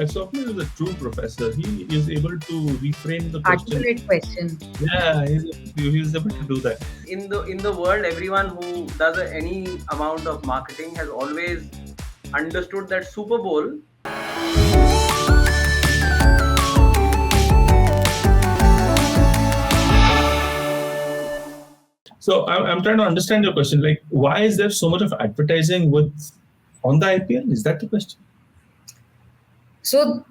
Swapnil is a true professor. He is able to reframe the question. Articulate question. Yeah, he's able to do that. In the world, everyone who does any amount of marketing has always understood that Super Bowl. So I'm trying to understand your question. Like, why is there so much of advertising on the IPL? Is that the question? So,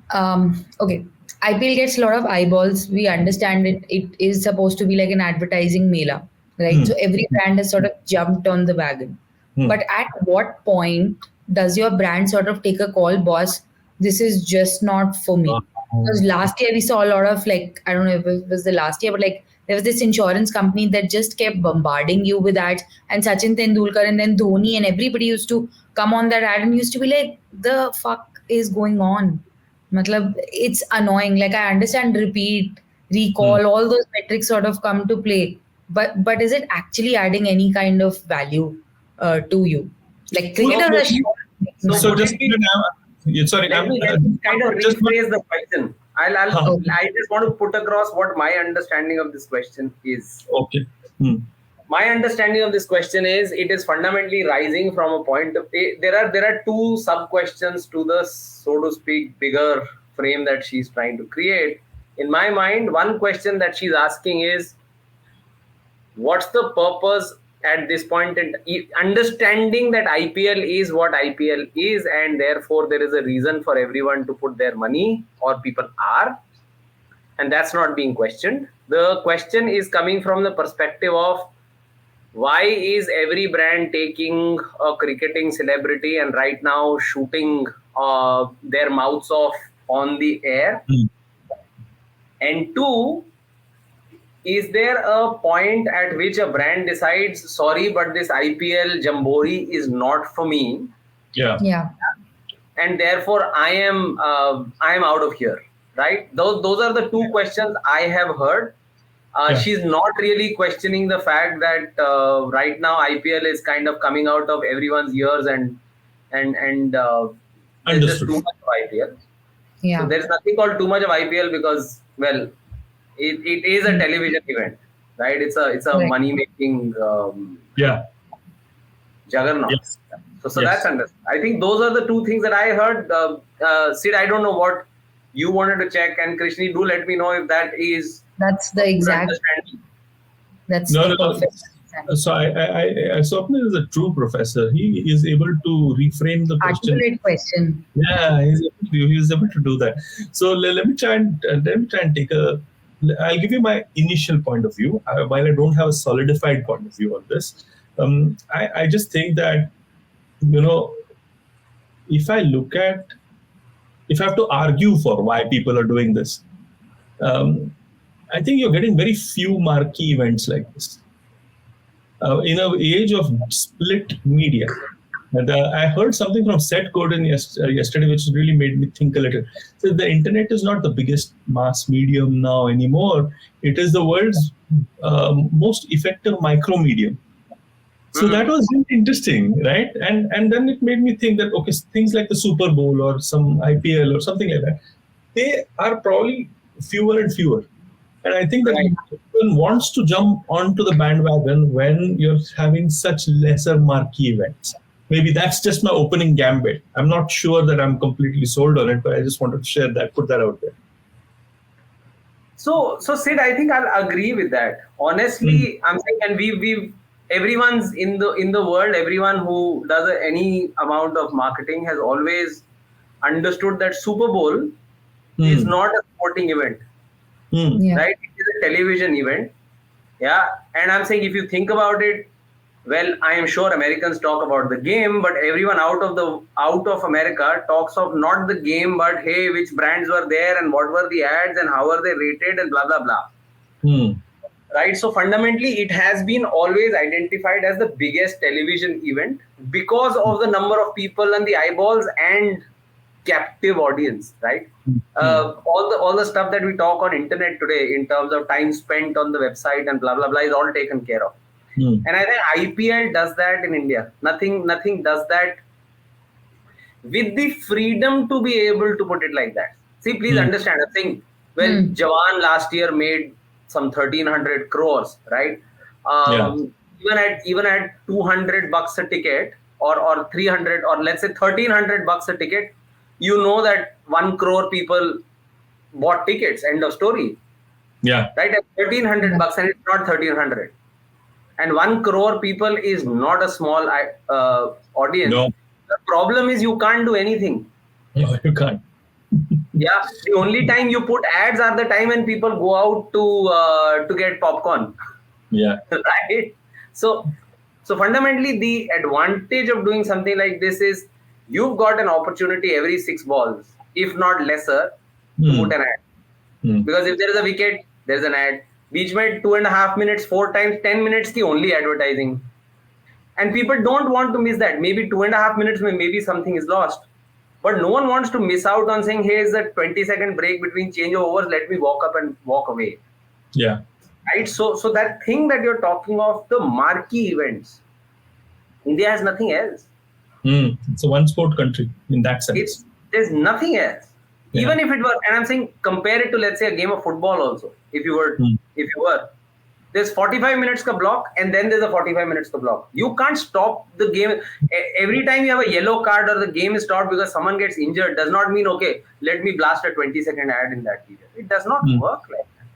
okay, IPL gets a lot of eyeballs. We understand it. It is supposed to be like an advertising mela, right? So every brand has sort of jumped on the wagon. But at what point does your brand sort of take a call, boss? This is just not for me. Because last year we saw a lot of, like, I don't know if it was the last year, but like there was this insurance company that just kept bombarding you with ads, and Sachin Tendulkar and then Dhoni and everybody used to come on that ad and used to be like, the fuck is going on? Matlab, it's annoying. Like, I understand repeat, recall, all those metrics sort of come to play. But is it actually adding any kind of value to you? Like, cricket is a short. So just sorry, Let me kind of rephrase the question. I just want to put across what my understanding of this question is. Okay. My understanding of this question is it is fundamentally rising from a point of there are two sub questions to the, so to speak, bigger frame that she's trying to create. In my mind, one question that she's asking is, what's the purpose at this point in understanding that IPL is what IPL is, and therefore there is a reason for everyone to put their money, or people are, and that's not being questioned. The question is coming from the perspective of, why is every brand taking a cricketing celebrity and right now shooting their mouths off on the air? And two, is there a point at which a brand decides, sorry, but this IPL Jambori is not for me? Yeah. And therefore I am out of here, right? Those are the two questions I have heard. She's not really questioning the fact that right now IPL is kind of coming out of everyone's ears and there's just too much of IPL. Yeah. So there's nothing called too much of IPL because, well, it is a television event, right? It's a money making juggernaut. Yes. So that's understood. I think those are the two things that I heard. Sid, I don't know what you wanted to check, and Krishni, do let me know if that's the exact. That's no. Perfect. So Swapnil is a true professor. He is able to reframe the question. Articulate question. Yeah, he's able to do that. So let me try and take a. I'll give you my initial point of view. While I don't have a solidified point of view on this, I just think that, if I have to argue for why people are doing this, I think you're getting very few marquee events like this. In an age of split media. And I heard something from Seth Godin yesterday, which really made me think a little. So the internet is not the biggest mass medium now anymore. It is the world's most effective micro medium. So that was really interesting, right? And then it made me think that, okay, things like the Super Bowl or some IPL or something like that, they are probably fewer and fewer. And I think that everyone wants to jump onto the bandwagon when you're having such lesser marquee events. Maybe that's just my opening gambit. I'm not sure that I'm completely sold on it, but I just wanted to share that, put that out there. So Sid, I think I'll agree with that. Honestly, I'm saying, and everyone's in the world, everyone who does any amount of marketing has always understood that Super Bowl is not a sporting event. Right? It is a television event. Yeah. And I'm saying, if you think about it, well, I am sure Americans talk about the game, but everyone out of America talks of not the game, but hey, which brands were there and what were the ads and how are they rated and blah, blah, blah. Right. So fundamentally, it has been always identified as the biggest television event because of the number of people and the eyeballs and captive audience, right? All the stuff that we talk on internet today in terms of time spent on the website and blah blah blah is all taken care of. And I think IPL does that in India. Nothing does that with the freedom to be able to put it like that. See, please understand a thing. When Jawan last year made some 1,300 crores, right? Yeah. Even at $200 a ticket, or 300, or let's say $1,300 a ticket, you know that 1 crore people bought tickets. End of story. Yeah. Right? At $1,300, and it's not 1,300. And 1 crore people is not a small audience. No. The problem is you can't do anything. No, you can't. Yeah, the only time you put ads are the time when people go out to get popcorn. Yeah. Right? So fundamentally, the advantage of doing something like this is you've got an opportunity every 6 balls, if not lesser, to put an ad. Because if there is a wicket, there's an ad. Beach made 2.5 minutes, 4 times, 10 minutes ki only advertising. And people don't want to miss that. Maybe 2.5 minutes, maybe something is lost. But no one wants to miss out on saying, hey, it's a 20-second break between change of overs. Let me walk up and walk away. Yeah. Right? So that thing that you're talking of, the marquee events, India has nothing else. It's a one sport country in that sense. There's nothing else. Yeah. Even if it were, and I'm saying compare it to, let's say, a game of football also. If you were, there's 45 minutes ka block, and then there's a 45 minutes ka block. You can't stop the game. Every time you have a yellow card or the game is stopped because someone gets injured, does not mean, okay, let me blast a 20-second ad in that period. It does not work like that.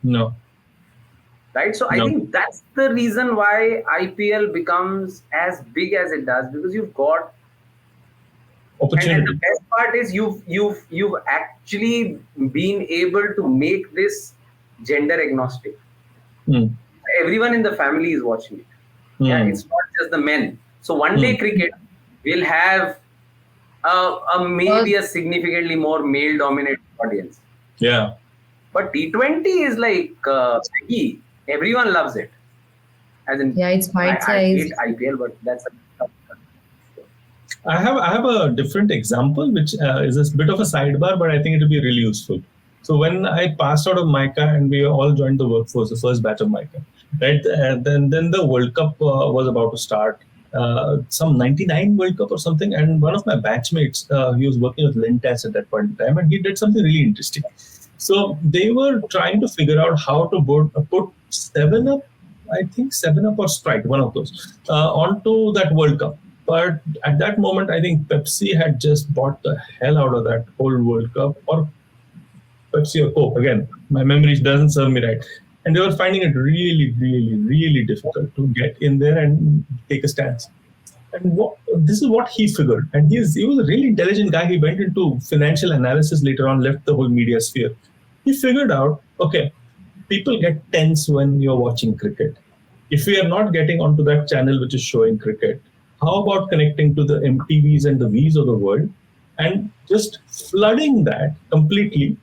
No. Right? So I think that's the reason why IPL becomes as big as it does, because you've got opportunity. And the best part is you've actually been able to make this gender agnostic. Everyone in the family is watching it. Yeah, it's not just the men. So one day cricket will have maybe a significantly more male-dominated audience. Yeah. But T20 is like Maggie. Everyone loves it. As in, it's bite I size. hate IPL, but that's I have a different example, which is a bit of a sidebar, but I think it will be really useful. So when I passed out of MICA and we all joined the workforce, the first batch of MICA, right? Then the World Cup was about to start, some 99 World Cup or something. And one of my batchmates, he was working with Lintas at that point in time, and he did something really interesting. So they were trying to figure out how to put 7-Up, I think 7-Up or Sprite, one of those, onto that World Cup. But at that moment, I think Pepsi had just bought the hell out of that whole World Cup, or Pepsi or Coke. Again, my memory doesn't serve me right. And they were finding it really, really, really difficult to get in there and take a stance. And this is what he figured. And he was a really intelligent guy. He went into financial analysis later on, left the whole media sphere. He figured out, okay, people get tense when you're watching cricket. If we are not getting onto that channel which is showing cricket, how about connecting to the MTVs and the Vs of the world and just flooding that completely,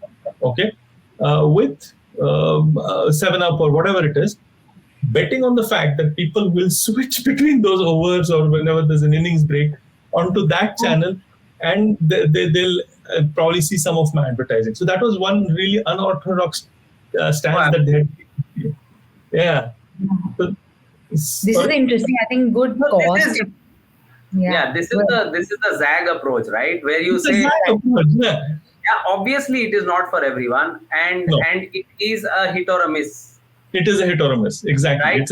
okay, with 7-Up or whatever it is, betting on the fact that people will switch between those overs or whenever there's an innings break onto that channel, and they'll probably see some of my advertising. So that was one really unorthodox stance that they had. Yeah. So, this is interesting. I think good cost. This is the ZAG approach, right? Where you say, obviously it is not for everyone, and it is a hit or a miss. It is a hit or a miss, exactly. Right?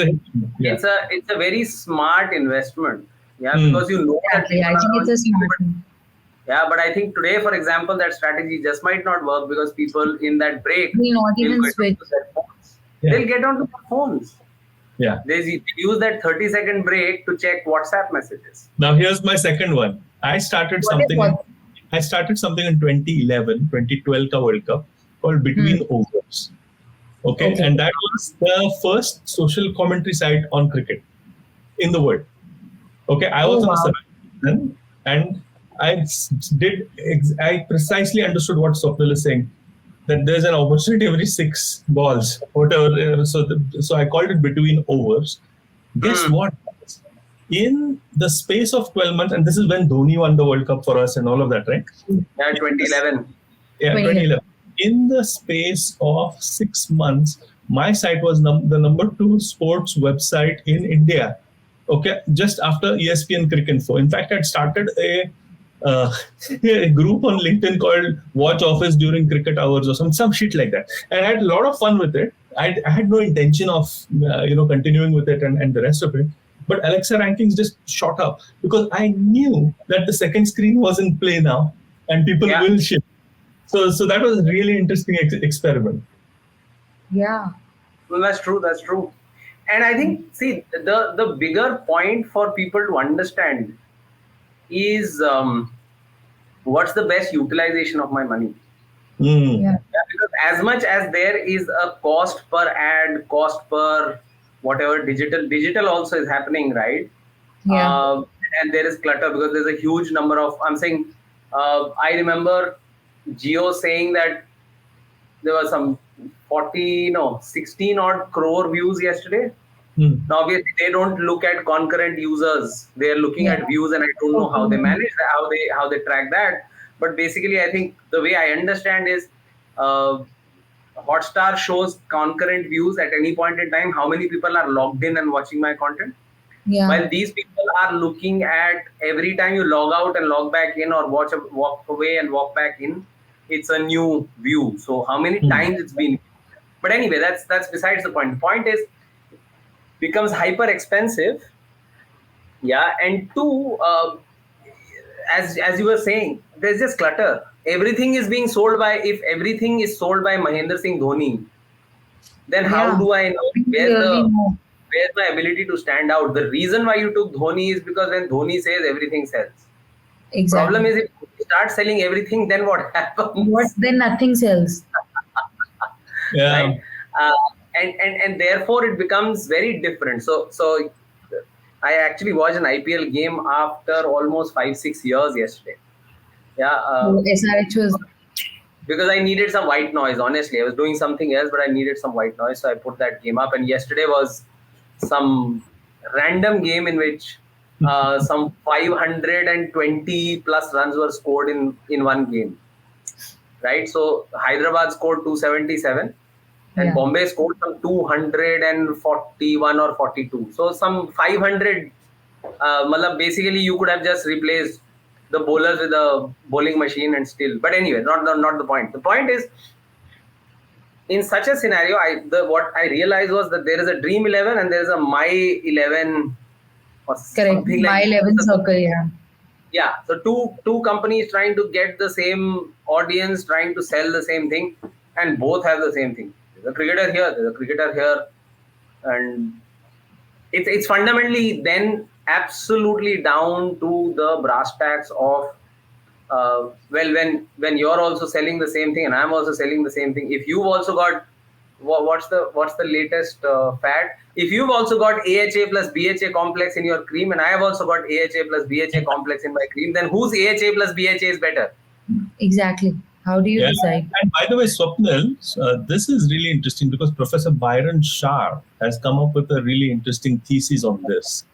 It's a very smart investment, because you know that. I think it's a smart one. Yeah, but I think today, for example, that strategy just might not work because people in that break will not even switch. They'll get onto their phones. Yeah. They use that 30-second break to check WhatsApp messages. Now here's my second one. I started something in 2011, 2012 World Cup called Between Overs. Okay, and that was the first social commentary site on cricket in the world. Okay, I was on a seminar and I precisely understood what Swapnil is saying, that there's an opportunity every 6 balls, whatever. So I called it Between Overs. Guess what? In the space of 12 months, and this is when Dhoni won the World Cup for us and all of that, right? Yeah, 2011. Yeah, 2011. In the space of 6 months, my site was the number 2 sports website in India. Okay, just after ESPN Cricinfo. In fact, I'd started a uh, a group on LinkedIn called Watch Office During Cricket Hours or some shit like that. And I had a lot of fun with it. I had no intention of continuing with it and the rest of it. But Alexa rankings just shot up because I knew that the second screen was in play now and people Yeah. will shift. So that was a really interesting experiment. Yeah. Well, that's true. That's true. And I think, see, the bigger point for people to understand is what's the best utilization of my money. Mm. Yeah. Yeah, because as much as there is a cost per ad, cost per whatever, digital also is happening, right? Yeah. And there is clutter because there's a huge number of. I'm saying, I remember Geo saying that there was some 16 odd crore views yesterday. Mm. Now, obviously, they don't look at concurrent users; they are looking Yeah. at views, and I don't know how they manage that, how they track that. But basically, I think the way I understand is, Hotstar shows concurrent views at any point in time. How many people are logged in and watching my content? Yeah. While these people are looking at every time you log out and log back in, or walk away and walk back in, it's a new view. So how many times it's been? But anyway, that's besides the point. The point is, becomes hyper expensive. Yeah, and two, as you were saying, there's just clutter. Everything is being sold by. If everything is sold by Mahendra Singh Dhoni, then how Yeah. do I know We really know. where's my ability to stand out? The reason why you took Dhoni is because when Dhoni says, everything sells. Problem Exactly. is, if you start selling everything, then what happens? What then? Nothing sells. Yeah. Right? And therefore it becomes very different. So I actually watched an IPL game after almost 5-6 years yesterday. Yeah, SRH was. because I needed some white noise. Honestly, I was doing something else, but I needed some white noise, so I put that game up. And yesterday was some random game in which some 520 plus runs were scored in one game. Right, so Hyderabad scored 277. And Yeah. Bombay scored some 241 or 42. So some 500. Basically, you could have just replaced the bowlers with a bowling machine and still. But anyway, not the point. The point is, in such a scenario, what I realized was that there is a Dream 11 and there is a My 11 or Correct. something My like 11 that. circle. Yeah. Yeah, so two companies trying to get the same audience, trying to sell the same thing, and both have the same thing. There's a cricketer here, there's a cricketer here, and it's fundamentally then absolutely down to the brass tacks of when you're also selling the same thing and I'm also selling the same thing. If you've also got what's the latest fad? If you've also got AHA plus BHA complex in your cream and I have also got AHA plus BHA complex in my cream, then whose AHA plus BHA is better? Exactly. How do you Yeah. decide? And by the way, Swapnil, this is really interesting because Professor Byron Shah has come up with a really interesting thesis on this,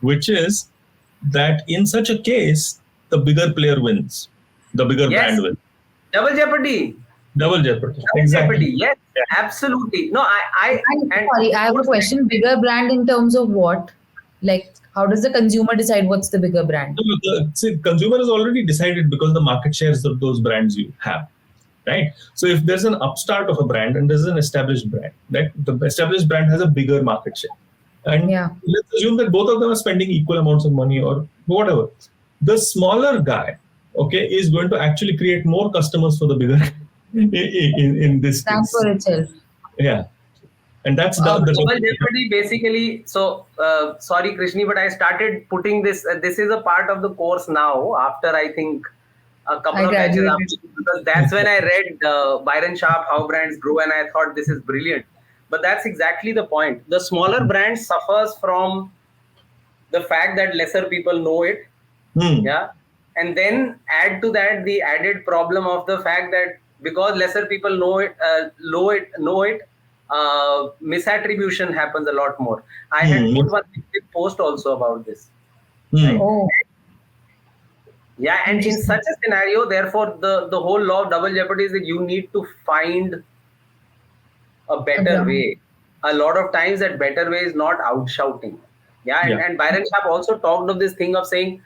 which is that in such a case, the bigger player wins, the bigger Yes, brand wins. double jeopardy. Double jeopardy. Double Exactly. jeopardy. Yes, Yeah. absolutely. No, And sorry, I have a question. Bigger brand in terms of what? Like, how does the consumer decide what's the bigger brand? See, consumer has already decided because the market shares of those brands you have, right? So if there's an upstart of a brand and there's an established brand, right? The established brand has a bigger market share. And Yeah. let's assume that both of them are spending equal amounts of money or whatever. The smaller guy, okay, is going to actually create more customers for the bigger in this Stand case. for itself. Yeah. And that's Double jeopardy basically. So sorry, Krishni, but I started putting this. This is a part of the course now. After I think a couple I of batches graduated. after, because that's when I read Byron Sharp, How Brands Grow, and I thought this is brilliant. But that's exactly the point. The smaller brand suffers from the fact that lesser people know it. Yeah, and then add to that the added problem of the fact that because lesser people know it, misattribution happens a lot more. I had put one post also about this. Right? Oh, Yeah, and in interesting. such a scenario, therefore, the whole law of double jeopardy is that you need to find a better way. A lot of times, that better way is not outshouting. Yeah, and Byron Sharp also talked of this thing of saying,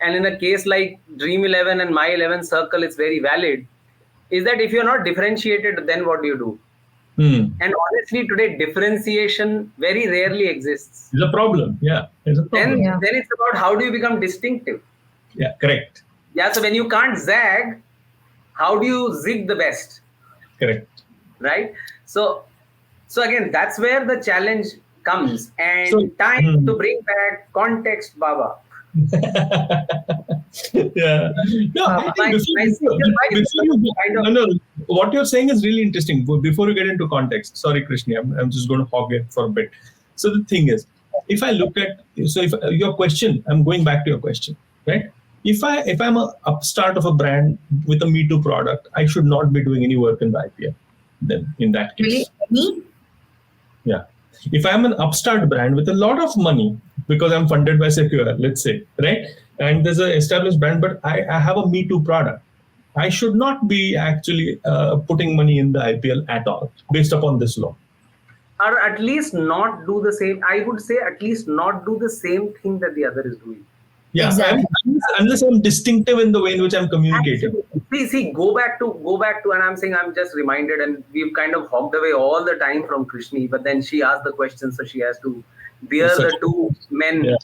and in a case like Dream 11 and My 11 Circle, it's very valid, is that if you're not differentiated, then what do you do? And honestly, today differentiation very rarely exists. It's a problem. Yeah, it's a problem. Then it's about how do you become distinctive? Yeah, correct. Yeah, so when you can't zag, how do you zig the best? Correct. Right? So again, that's where the challenge comes. And time to bring back context, Baba. Yeah. No, I think what you're saying is really interesting. Before you get into context, sorry, Krishni, I'm just going to hog it for a bit. So the thing is, if I look at, so if your question, I'm going back to your question, right? If I'm a upstart of a brand with a Me Too product, I should not be doing any work in the IPL. Then in that case, Me? Yeah. If I'm an upstart brand with a lot of money because I'm funded by Secure, let's say, right? And there's an established brand, but I have a Me Too product. I should not be actually putting money in the IPL at all based upon this law. Or at least not do the same. I would say at least not do the same thing that the other is doing. Yeah, exactly. Unless I'm distinctive in the way in which I'm communicating. See, go back to, and I'm saying I'm just reminded, and we've kind of hogged away all the time from Krishni, but then she asked the question, so she has to bear the two men. Yeah.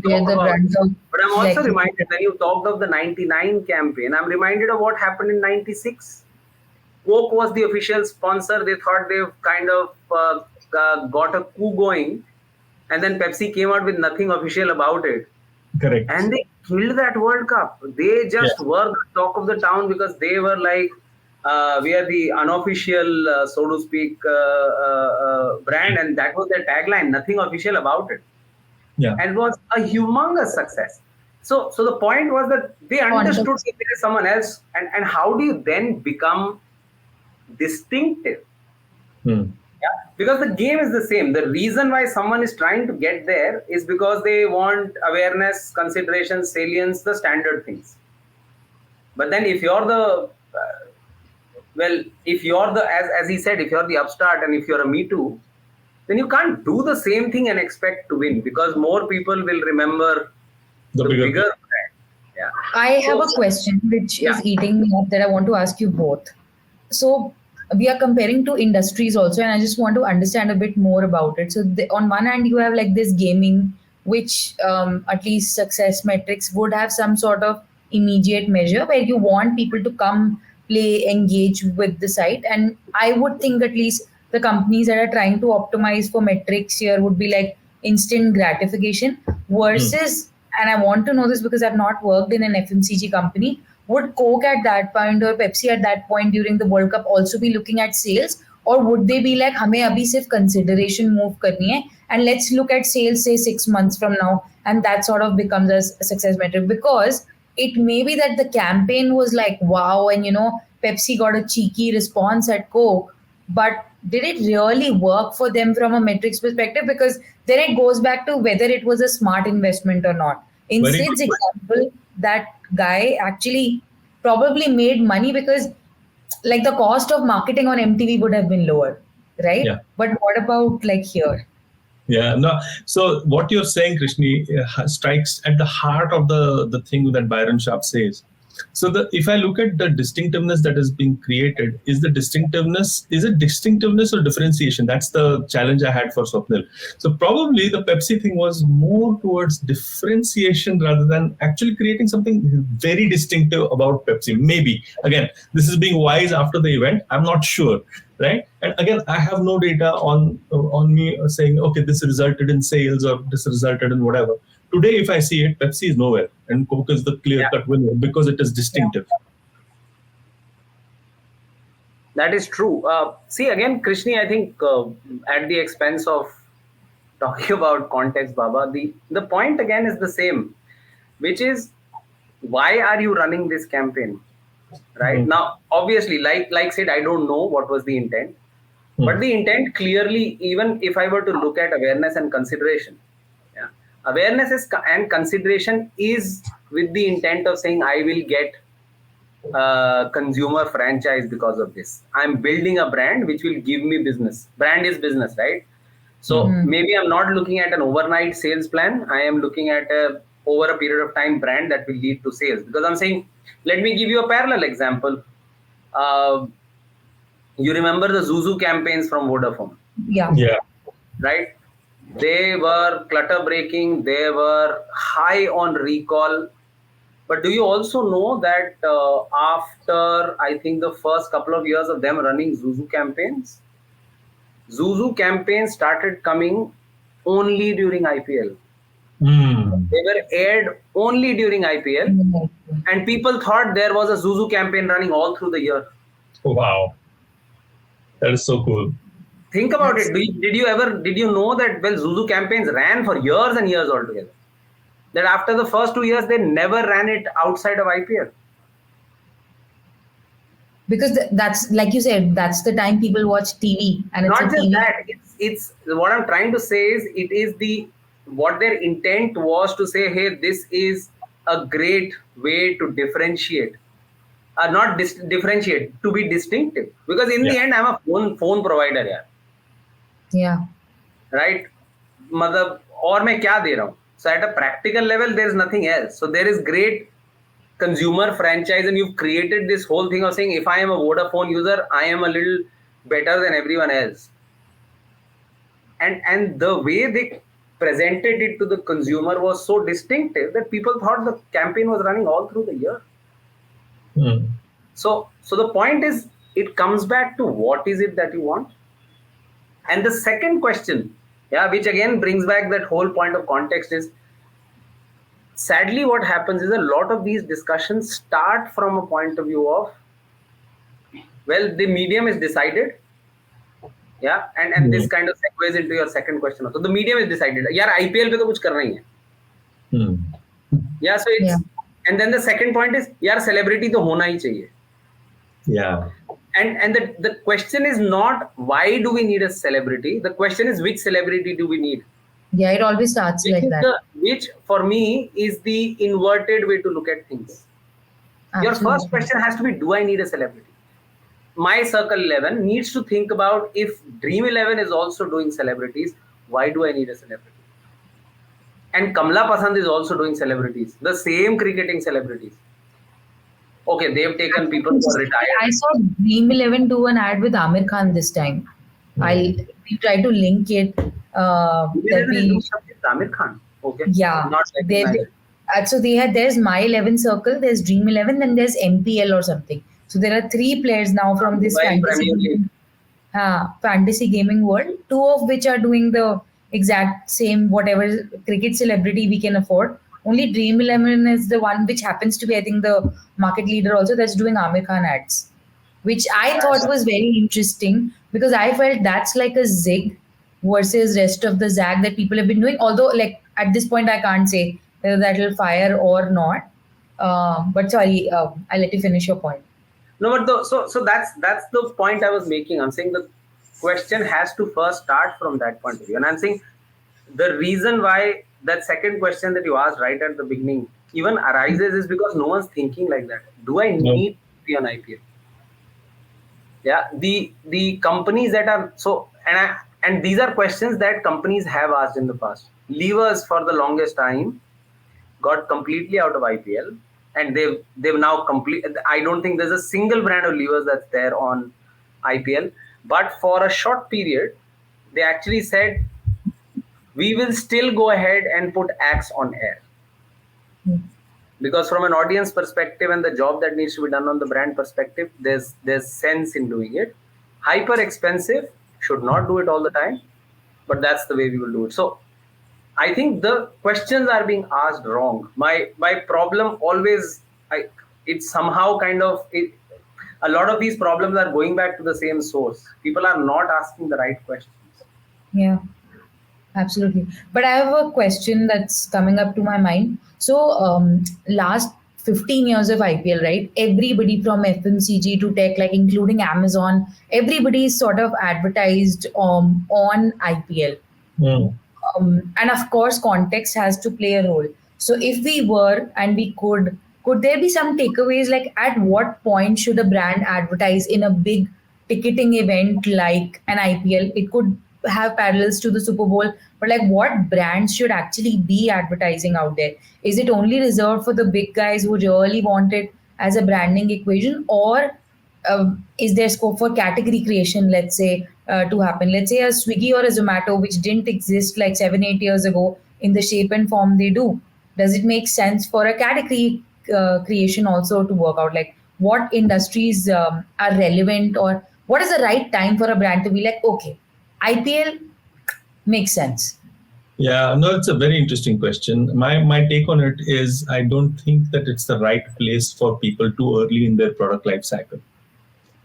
But I'm also reminded when you talked of the 99 campaign, I'm reminded of what happened in 96. Coke was the official sponsor. They thought they've kind of got a coup going, and then Pepsi came out with nothing official about it. Correct. And they killed that World Cup. They just were the talk of the town because they were like, we are the unofficial, so to speak, brand. And that was their tagline, nothing official about it. Yeah. And it was a humongous success. So the point was that they understood that there is someone else. And how do you then become distinctive? Yeah, because the game is the same. The reason why someone is trying to get there is because they want awareness, consideration, salience, the standard things. But then if you're the, as he said, if you're the upstart and if you're a Me Too, then you can't do the same thing and expect to win because more people will remember the bigger brand. Yeah. I have a question which is eating me up that I want to ask you both. So we are comparing to industries also, and I just want to understand a bit more about it. So on one hand, you have like this gaming, which at least success metrics would have some sort of immediate measure where you want people to come, play, engage with the site. And I would think at least the companies that are trying to optimize for metrics here would be like instant gratification versus, and I want to know this because I've not worked in an FMCG company, would Coke at that point or Pepsi at that point during the World Cup also be looking at sales, or would they be like, हमें अभी सिर्फ consideration move करनी है and let's look at sales say 6 months from now, and that sort of becomes a success metric? Because it may be that the campaign was like wow, and Pepsi got a cheeky response at Coke, but did it really work for them from a metrics perspective? Because then it goes back to whether it was a smart investment or not. In Sid's example, that guy actually probably made money because like the cost of marketing on MTV would have been lower, right? Yeah. But what about like here? Yeah, no. So what you're saying, Krishni, strikes at the heart of the thing that Byron Sharp says. So if I look at the distinctiveness that is being created, is it distinctiveness or differentiation? That's the challenge I had for Swapnil. So probably the Pepsi thing was more towards differentiation rather than actually creating something very distinctive about Pepsi. Maybe, again, this is being wise after the event. I'm not sure, right? And again, I have no data on me saying, okay, this resulted in sales or this resulted in whatever. Today, if I see it, Pepsi is nowhere, and Coke is the clear-cut winner because it is distinctive. That is true. See, again, Krishni, I think at the expense of talking about context, Baba, the point again is the same, which is why are you running this campaign, right? Now, obviously, like said, I don't know what was the intent, but the intent clearly, even if I were to look at awareness and consideration, awareness and consideration is with the intent of saying I will get consumer franchise because of this. I'm building a brand which will give me business. Brand is business, right? So maybe I'm not looking at an overnight sales plan. I am looking at a over a period of time brand that will lead to sales. Because I'm saying, let me give you a parallel example. You remember the Zuzu campaigns from Vodafone, Yeah. Yeah. right? They were clutter breaking, they were high on recall. But do you also know that after, I think, the first couple of years of them running Zuzu campaigns started coming only during IPL. Mm. They were aired only during IPL, and people thought there was a Zuzu campaign running all through the year. Wow. That is so cool. Think about That's- it. Did you know that Zuzu campaigns ran for years and years altogether? That after the first 2 years, they never ran it outside of IPL. Because that's like you said, that's the time people watch TV, and it's a Not just TV. that, it's what I'm trying to say is it is what their intent was to say, hey, this is a great way to differentiate. Not differentiate, to be distinctive. Because in the end, I'm a phone provider, yeah. Yeah. Right? मतलब और मैं क्या दे रहा हूँ? So at a practical level, there is nothing else. So there is great consumer franchise, and you've created this whole thing of saying, if I am a Vodafone user, I am a little better than everyone else. And the way they presented it to the consumer was so distinctive that people thought the campaign was running all through the year. Mm. So the point is, it comes back to what is it that you want. And the second question, yeah, which again brings back that whole point of context, is sadly what happens is a lot of these discussions start from a point of view of, well, the medium is decided. Yeah, and this kind of segues into your second question. So the medium is decided. यार IPL पे तो कुछ करना ही है. Mm. Yeah, so it's, and then the second point is, यार celebrity तो होना ही चाहिए. Yeah. And the question is not why do we need a celebrity. The question is, which celebrity do we need? Yeah, it always starts like that. Which for me is the inverted way to look at things. Your Absolutely. first question has to be, do I need a celebrity? My Circle 11 needs to think about, if Dream 11 is also doing celebrities, why do I need a celebrity? And Kamla Pasand is also doing celebrities, the same cricketing celebrities. Okay, they've taken people who are retired. I saw Dream 11 do an ad with Amir Khan this time. We try to link it. Dream 11 is doing stuff with Amir Khan. Okay. Yeah. Not recognized. So there's My 11 Circle, there's Dream 11, then there's MPL or something. So there are 3 players now from this Dubai Premier League. fantasy gaming world, 2 of which are doing the exact same whatever cricket celebrity we can afford. Only Dream 11 is the one which happens to be, I think, the market leader also, that's doing Amir Khan ads, which I thought was very interesting, because I felt that's like a zig versus rest of the zag that people have been doing. Although, like, at this point, I can't say whether that will fire or not. But sorry, I'll let you finish your point. No, but so that's the point I was making. I'm saying the question has to first start from that point of view. And I'm saying the reason why that second question that you asked right at the beginning even arises is because no one's thinking like that. Do I need to be on IPL? Yeah, the companies that are so, and these are questions that companies have asked in the past. Levers for the longest time got completely out of IPL, and they've now I don't think there's a single brand of levers that's there on IPL. But for a short period, they actually said, we will still go ahead and put Axe on air. Because from an audience perspective and the job that needs to be done on the brand perspective, there's sense in doing it. Hyper expensive, should not do it all the time, but that's the way we will do it. So I think the questions are being asked wrong. My problem always, it's somehow kind of, a lot of these problems are going back to the same source. People are not asking the right questions. Yeah, absolutely. But I have a question that's coming up to my mind. So, last 15 years of IPL, right? Everybody from FMCG to tech, like including Amazon, everybody is sort of advertised on IPL. Mm. And of course, context has to play a role. So if we were and we could there be some takeaways, like at what point should a brand advertise in a big ticketing event like an IPL? It could have parallels to the Super Bowl, but like what brands should actually be advertising out there? Is it only reserved for the big guys who really want it as a branding equation, or is there scope for category creation, let's say, to happen? Let's say a Swiggy or a Zomato, which didn't exist like 7, 8 years ago in the shape and form they do. Does it make sense for a category creation also to work out? Like what industries are relevant, or what is the right time for a brand to be like, okay, IPL makes sense? Yeah, no, it's a very interesting question. My take on it is I don't think that it's the right place for people too early in their product life cycle,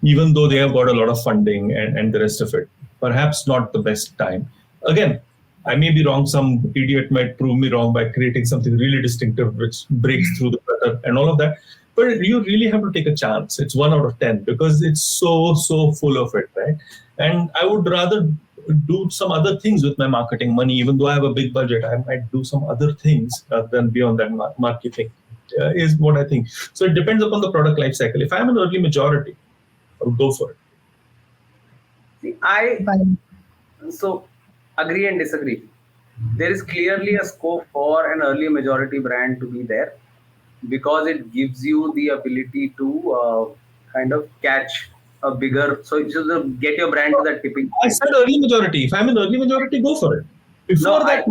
even though they have got a lot of funding and the rest of it. Perhaps not the best time. Again, I may be wrong. Some idiot might prove me wrong by creating something really distinctive which breaks through the clutter and all of that. But you really have to take a chance. It's 1 out of 10 because it's so full of it, right? And I would rather do some other things with my marketing money, even though I have a big budget. I might do some other things than beyond that marketing. Is what I think. So it depends upon the product life cycle. If I'm an early majority, I would go for it. See, Fine. so agree and disagree. There is clearly a scope for an early majority brand to be there because it gives you the ability to kind of catch a bigger, so to get your brand to that tipping I point. said early majority. If I'm an early majority, go for it. Before No, that,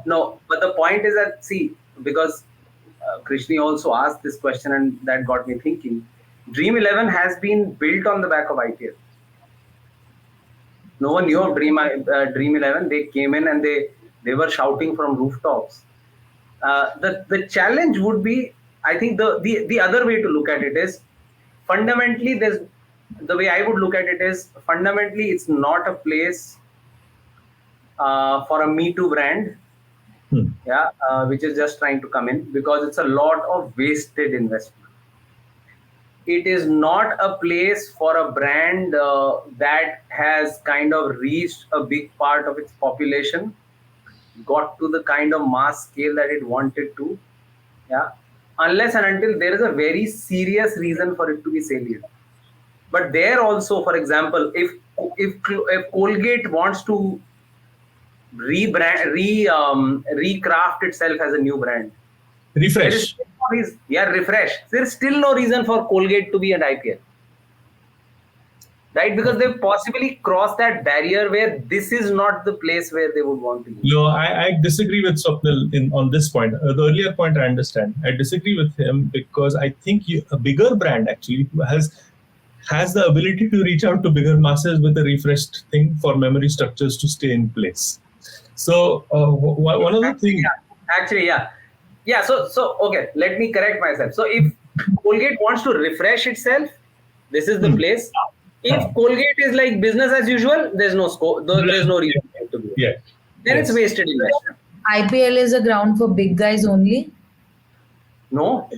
no, but the point is that, see, because Krishni also asked this question and that got me thinking. Dream 11 has been built on the back of IPL. No one knew of Dream 11. They came in and they were shouting from rooftops. The challenge would be, I think the other way to look at it is fundamentally the way I would look at it is fundamentally it's not a place for a Me Too brand, which is just trying to come in because it's a lot of wasted investment. It is not a place for a brand that has kind of reached a big part of its population, got to the kind of mass scale that it wanted to, unless and until there is a very serious reason for it to be salient. But there also, for example, if Colgate wants to recraft itself as a new brand, refresh. refresh. There is still no reason for Colgate to be at IPL, right? Because they've possibly crossed that barrier where this is not the place where they would want to be. No, I disagree with Swapnil on this point. The earlier point I understand. I disagree with him because I think a bigger brand actually has the ability to reach out to bigger masses with a refreshed thing for memory structures to stay in place. So one of the things... Yeah. So okay, let me correct myself. So if Colgate wants to refresh itself, this is the place. If Colgate is like business as usual, there's no scope. There's no reason to do it. Yeah. Then it's wasted investment. IPL is a ground for big guys only? No.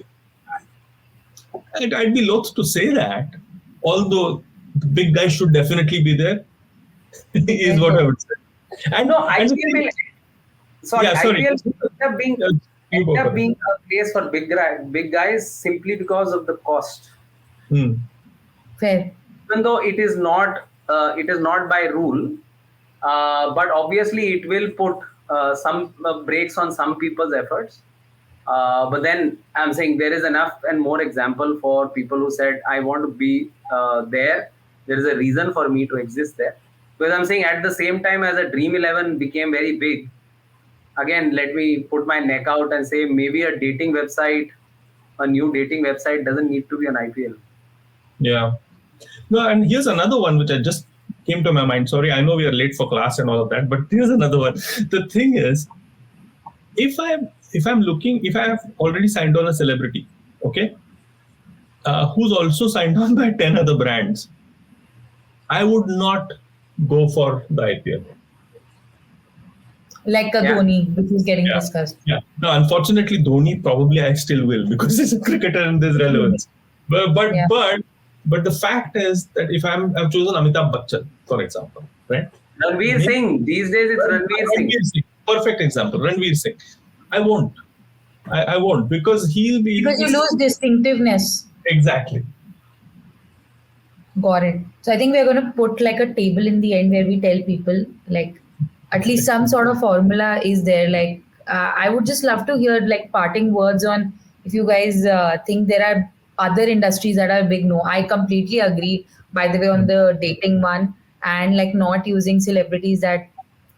I'd be loath to say that, although the big guys should definitely be there, is what I would say. And no, IPL will. Sorry. IPL will end up being a place for big guys simply because of the cost. Fair. Even though it is not by rule, but obviously it will put some brakes on some people's efforts. But then I'm saying there is enough and more example for people who said, I want to be there. There is a reason for me to exist there. Because I'm saying at the same time as a Dream 11 became very big, again, let me put my neck out and say maybe a new dating website doesn't need to be an IPL. Yeah. No, and here's another one which I just came to my mind. Sorry, I know we are late for class and all of that, but here's another one. The thing is, if I have already signed on a celebrity, okay, who's also signed on by 10 other brands, I would not go for the IPL. Like a Dhoni, which is getting discussed. Yeah. No, unfortunately, Dhoni probably I still will because he's a cricketer and there's relevance. But the fact is that if I've chosen Amitabh Bachchan, for example, right? Ranveer Singh. These days it's Ranveer Singh. Perfect example. Ranveer Singh. I won't because he'll be... Because you lose distinctiveness. Exactly. Got it. So I think we're going to put like a table in the end where we tell people like at least some sort of formula is there. Like I would just love to hear like parting words on if you guys think there are other industries that are big. No, I completely agree. By the way, on the dating one and like not using celebrities that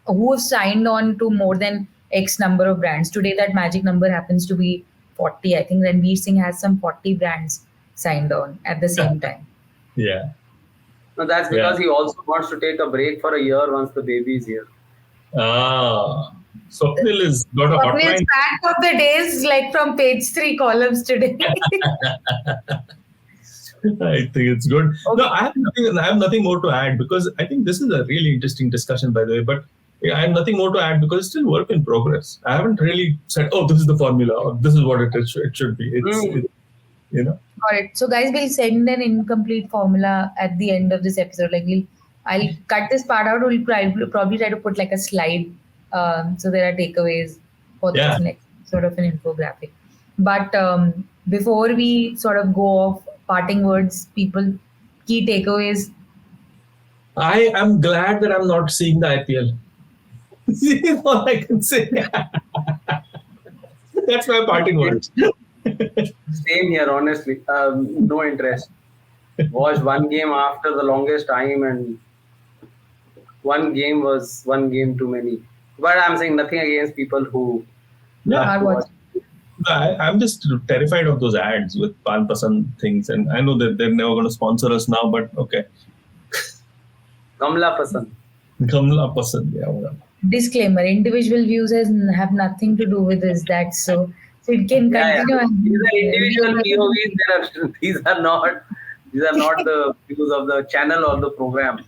who have signed on to more than X number of brands. Today that magic number happens to be 40. I think Ranveer Singh has some 40 brands signed on at the same time. Yeah. No, that's Yeah. because he also wants to take a break for a year once the baby is here. Swapnil has got a Swapnil's hotline. fact of the day is like from page 3 columns today. I think it's good. Okay. No, I have nothing more to add because I think this is a really interesting discussion, by the way. But I have nothing more to add because it's still work in progress. I haven't really said, "Oh, this is the formula," or "This is what it should be." You know. Got it. So guys, we'll send an incomplete formula at the end of this episode. I'll cut this part out. We'll probably try to put like a slide, so there are takeaways for this next sort of an infographic. But before we sort of go off, parting words, people, key takeaways. I am glad that I'm not seeing the IPL. That's all I can say. That's my parting words. Same here, honestly. No interest. Watched one game after the longest time, and one game was one game too many. But I'm saying nothing against people who Yeah. love to watch. I'm just terrified of those ads with Pan Pasand things, and I know that they're never going to sponsor us now, but okay. Kamla Pasand. Kamla Pasand, yeah. Whatever. Disclaimer: individual views have nothing to do with this. That's so it can continue. These are individual POVs. These are not the views of the channel or the program.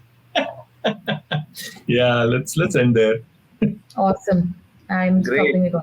Yeah, let's end there. Awesome. I'm Great. stopping it on.